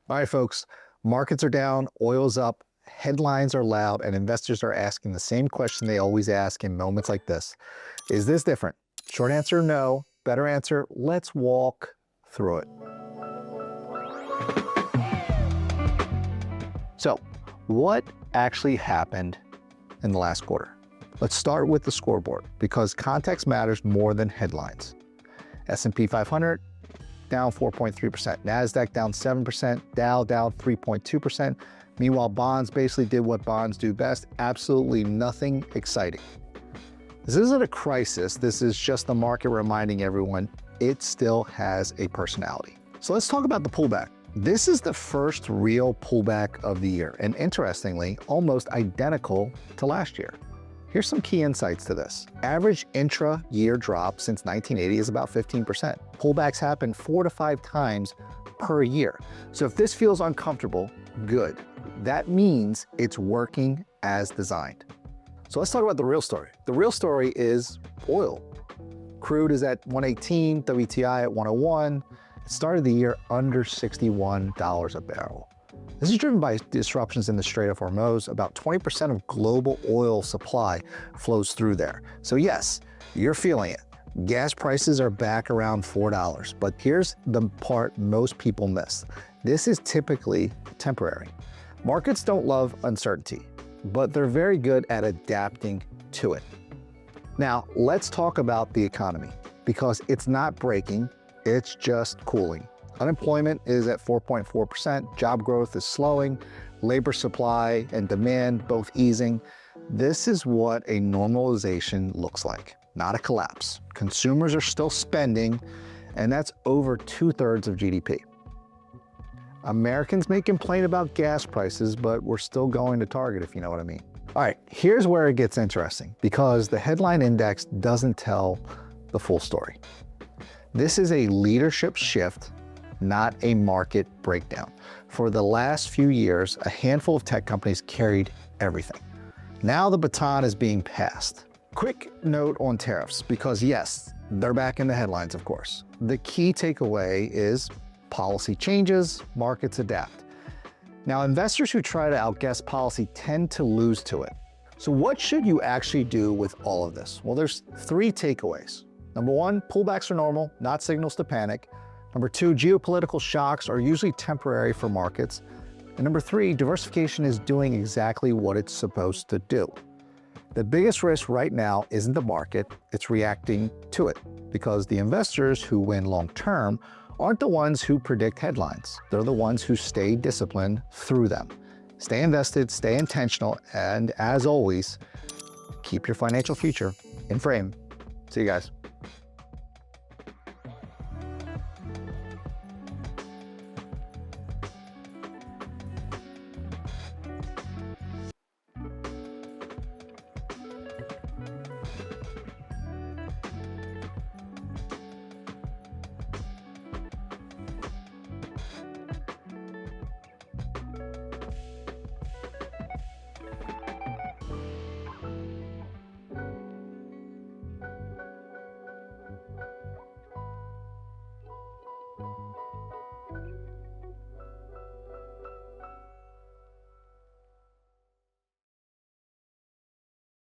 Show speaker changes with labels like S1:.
S1: All right, folks, markets are down, oil's up, headlines are loud, and investors are asking the same question they always ask in moments like this. Is this different? Short answer, no. Better answer, let's walk through it. So, what actually happened in the last quarter? Let's start with the scoreboard because context matters more than headlines. S&P 500 down 4.3%, Nasdaq down 7%, Dow down 3.2%. Meanwhile, bonds basically did what bonds do best, absolutely nothing exciting. This isn't a crisis, this is just the market reminding everyone it still has a personality. So let's talk about the pullback. This is the first real pullback of the year, and interestingly, almost identical to last year. Here's some key insights to this. Average intra-year drop since 1980 is about 15%. Pullbacks happen 4 to 5 times per year. So if this feels uncomfortable, good. That means it's working as designed. So let's talk about the real story. The real story is oil. Crude is at 118, WTI at 101. It started the year under $61 a barrel. This is driven by disruptions in the Strait of Formosa. About 20% of global oil supply flows through there. So yes, you're feeling it. Gas prices are back around $4, but here's the part most people miss. This is typically temporary. Markets don't love uncertainty, but they're very good at adapting to it. Now, let's talk about the economy because it's not breaking, it's just cooling. Unemployment is at 4.4%, job growth is slowing, labor supply and demand both easing. This is what a normalization looks like, not a collapse. Consumers are still spending, and that's over 2/3 of GDP. Americans may complain about gas prices, but we're still going to Target, if you know what I mean. All right, here's where it gets interesting, because the headline index doesn't tell the full story. This is a leadership shift, not a market breakdown. For the last few years, a handful of tech companies carried everything. Now the baton is being passed. Quick note on tariffs, because yes, they're back in the headlines, of course. The key takeaway is policy changes, markets adapt. Now, investors who try to outguess policy tend to lose to it. So what should you actually do with all of this? Well, there's 3 takeaways. Number 1, pullbacks are normal, not signals to panic. Number 2, geopolitical shocks are usually temporary for markets. And number 3, diversification is doing exactly what it's supposed to do. The biggest risk right now isn't the market, it's reacting to it, because the investors who win long-term aren't the ones who predict headlines. They're the ones who stay disciplined through them. Stay invested, stay intentional, and as always, keep your financial future in frame. See you guys.